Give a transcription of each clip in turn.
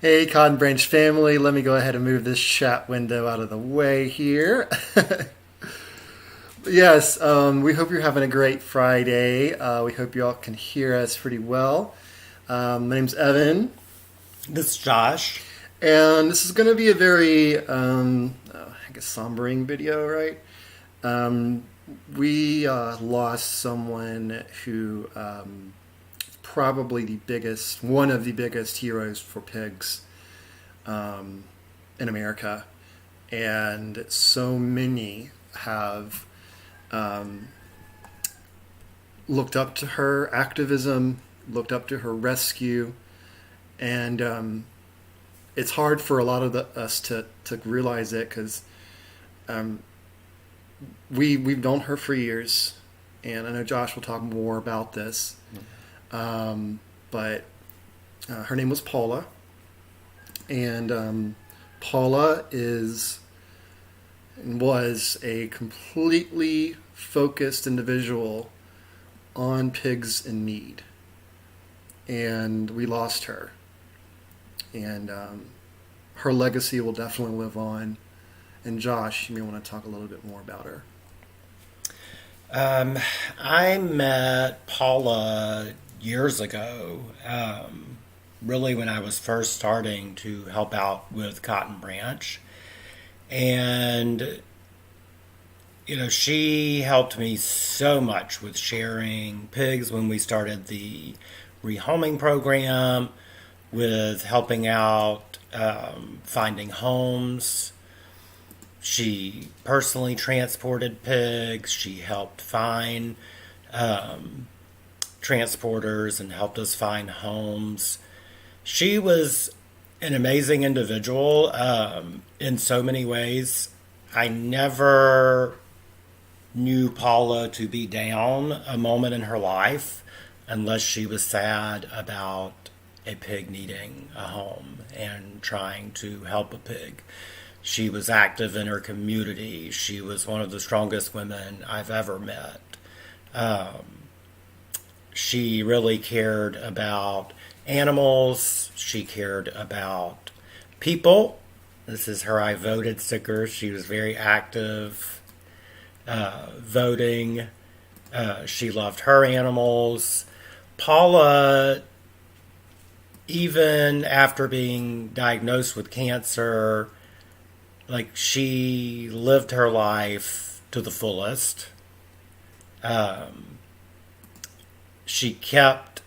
Hey, Cotton Branch family, let me go ahead and move this chat window out of the way here. Yes, we hope you're having a great Friday. We hope you all can hear us pretty well. My name's Evan, This is Josh. and this is going to be a very, I guess, sombering video, right? Um, we lost someone who probably one of the biggest heroes for pigs in America, and so many have looked up to her activism, looked up to her rescue, and it's hard for a lot of us to realize it because we've known her for years, and I know Josh will talk more about this. But her name was Paula, and Paula was a completely focused individual on pigs in need, and we lost her. And her legacy will definitely live on. And Josh, you may want to talk a little bit more about her. I met Paula years ago, really when I was first starting to help out with Cotton Branch. And, she helped me so much with sharing pigs when we started the rehoming program, with helping out finding homes. She personally transported pigs. She helped find transporters and helped us find homes. She was an amazing individual in so many ways. I never knew Paula to be down a moment in her life unless she was sad about a pig needing a home and trying to help a pig. She was active in her community. She was one of the strongest women I've ever met. She really cared about animals. She cared about people. This is her I voted sticker. She was very active voting. She loved her animals. Paula, even after being diagnosed with cancer, she lived her life to the fullest. She kept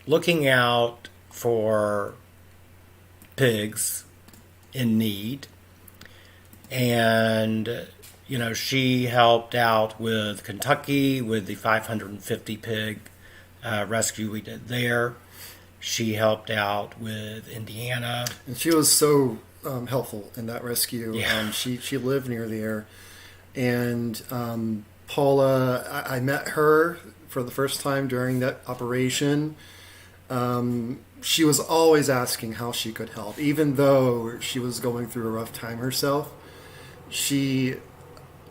looking out for pigs in need. And, she helped out with Kentucky with the 550 pig rescue we did there. She helped out with Indiana. And she was so helpful in that rescue. Yeah. She lived near there, and Paula, I met her for the first time during that operation. She was always asking how she could help, even though she was going through a rough time herself. She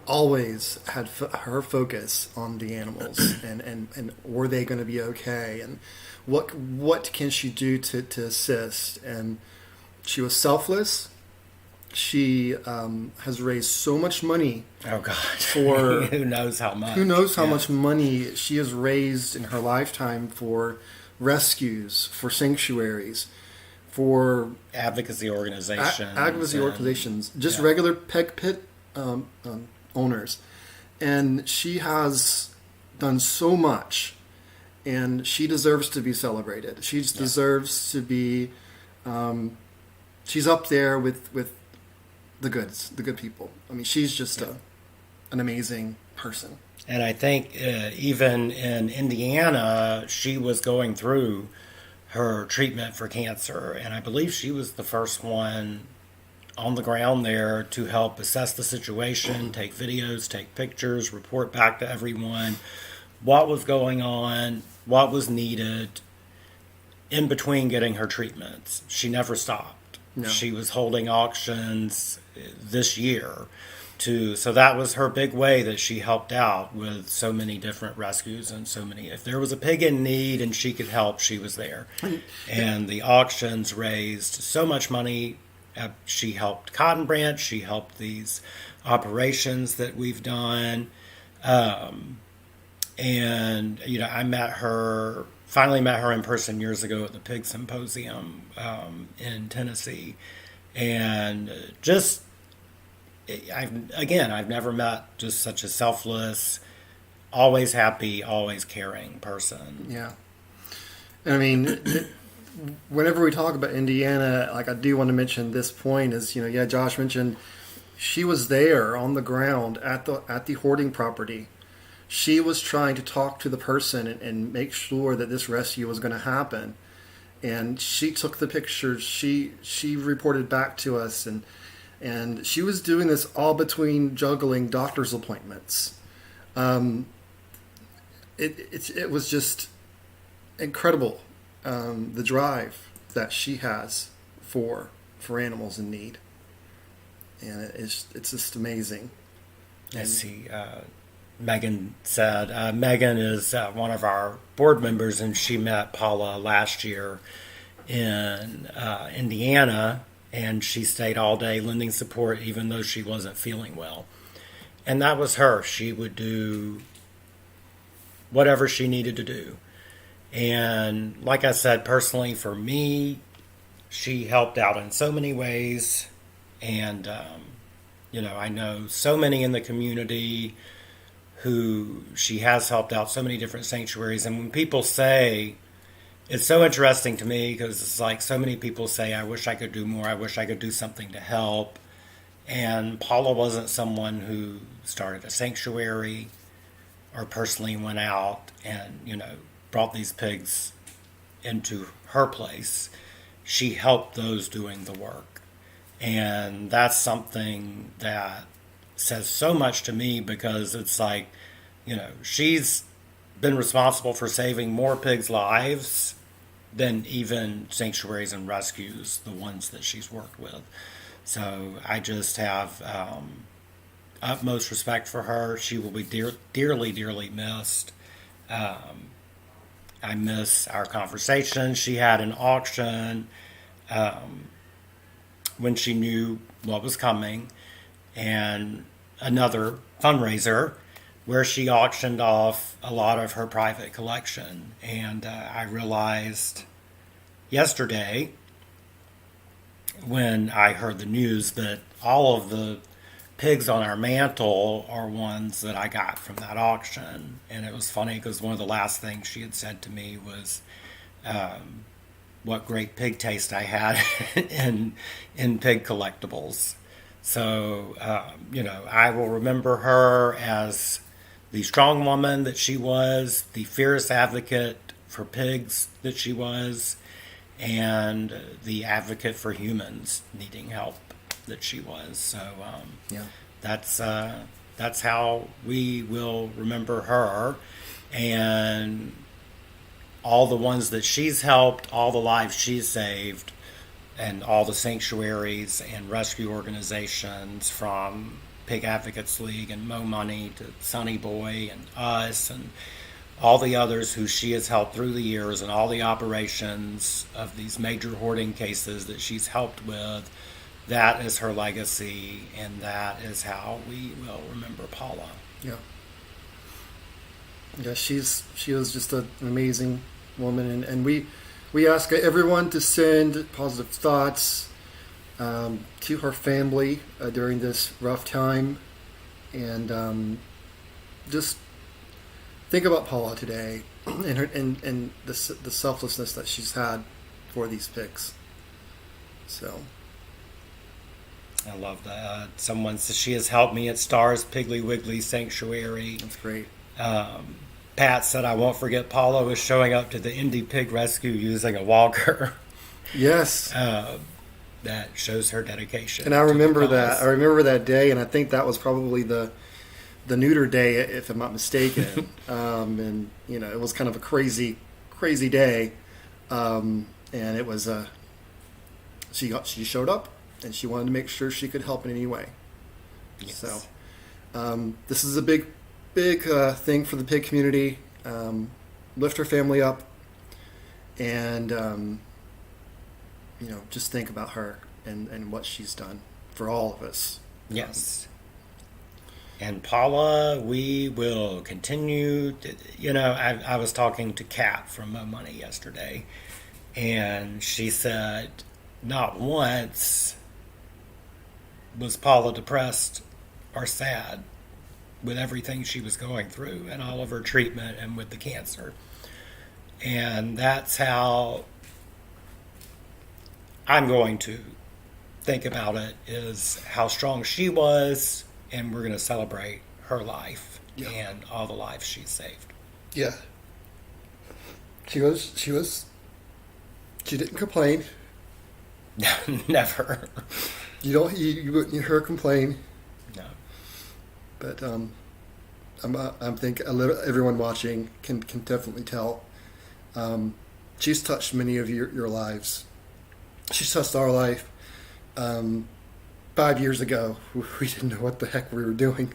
always had her focus on the animals and were they going to be okay, and what can she do to assist. And she was selfless. She has raised so much money. Oh God! For who knows how much? Who knows how much money she has raised in her lifetime for rescues, for sanctuaries, for advocacy organizations, just regular pig pit owners. And she has done so much, and she deserves to be celebrated. She deserves to be. She's up there with the good people. I mean, she's just an amazing person. And I think even in Indiana, she was going through her treatment for cancer, and I believe she was the first one on the ground there to help assess the situation, take videos, take pictures, report back to everyone what was going on, what was needed in between getting her treatments. She never stopped. No. She was holding auctions this year So that was her big way that she helped out with so many different rescues and so many. If there was a pig in need and she could help, she was there. And the auctions raised so much money. She helped Cotton Branch. She helped these operations that we've done. And I finally met her in person years ago at the Pig Symposium in Tennessee, and I've never met just such a selfless, always happy, always caring person. Yeah. I mean, whenever we talk about Indiana, like, I do want to mention this point is, Josh mentioned she was there on the ground at the hoarding property. She was trying to talk to the person and make sure that this rescue was going to happen. And she took the pictures. She reported back to us, and she was doing this all between juggling doctor's appointments. It was just incredible, the drive that she has for animals in need, and it's just amazing. Let's see. Megan said, Megan is one of our board members, and she met Paula last year in Indiana, and she stayed all day lending support even though she wasn't feeling well. And that was her. She would do whatever she needed to do. And like I said, personally, for me, she helped out in so many ways. And, I know so many in the community who she has helped out, so many different sanctuaries. And when people say, it's so interesting to me because it's like so many people say, I wish I could do more. I wish I could do something to help. And Paula wasn't someone who started a sanctuary or personally went out and, brought these pigs into her place. She helped those doing the work. And that's something that says so much to me because it's like, she's been responsible for saving more pigs' lives than even sanctuaries and rescues, the ones that she's worked with. So I just have utmost respect for her. She will be dearly, dearly missed. I miss our conversation. She had an auction when she knew what was coming, and another fundraiser where she auctioned off a lot of her private collection. And I realized yesterday when I heard the news that all of the pigs on our mantle are ones that I got from that auction. And it was funny because one of the last things she had said to me was what great pig taste I had in pig collectibles. So, I will remember her as the strong woman that she was, the fierce advocate for pigs that she was, and the advocate for humans needing help that she was. So, that's how we will remember her, and all the ones that she's helped, all the lives she's saved, and all the sanctuaries and rescue organizations from Pig Advocates League and Mo Money to Sunny Boy and us and all the others who she has helped through the years, and all the operations of these major hoarding cases that she's helped with. That is her legacy, and that is how we will remember Paula. Yeah. Yeah, she was just an amazing woman, and we ask everyone to send positive thoughts to her family during this rough time, and just think about Paula today and her and the selflessness that she's had for these pigs. So I love that. Someone says she has helped me at Stars Piggly Wiggly Sanctuary. that's great. Pat said, I won't forget Paula was showing up to the Indie Pig Rescue using a walker. Yes. That shows her dedication. And I remember that. I remember that day, and I think that was probably the neuter day, if I'm not mistaken. And, it was kind of a crazy day. And it was, she showed up, and she wanted to make sure she could help in any way. Yes. So this is a big thing for the pig community. Lift her family up, and just think about her and what she's done for all of us. Yes. And Paula, we will continue to, I was talking to Kat from Mo Money yesterday, and she said not once was Paula depressed or sad with everything she was going through and all of her treatment and with the cancer. And that's how I'm going to think about it, is how strong she was, and we're going to celebrate her life and all the lives she saved. Yeah. She didn't complain. Never. You wouldn't hear her complain. No. But I'm think everyone watching can definitely tell. She's touched many of your lives. She's touched our life. 5 years ago, we didn't know what the heck we were doing,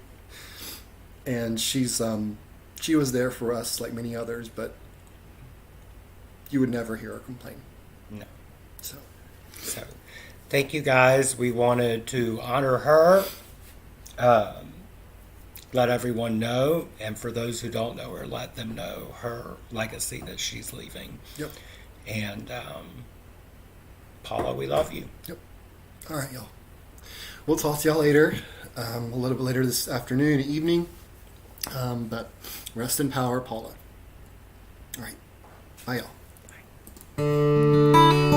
and she was there for us like many others. But you would never hear her complain. No. So thank you guys. We wanted to honor her. Let everyone know, and for those who don't know her, let them know her legacy that she's leaving. Yep. And Paula, we love you. Yep. All right, y'all. We'll talk to y'all later, a little bit later this afternoon, evening. But rest in power, Paula. All right. Bye, y'all. Bye.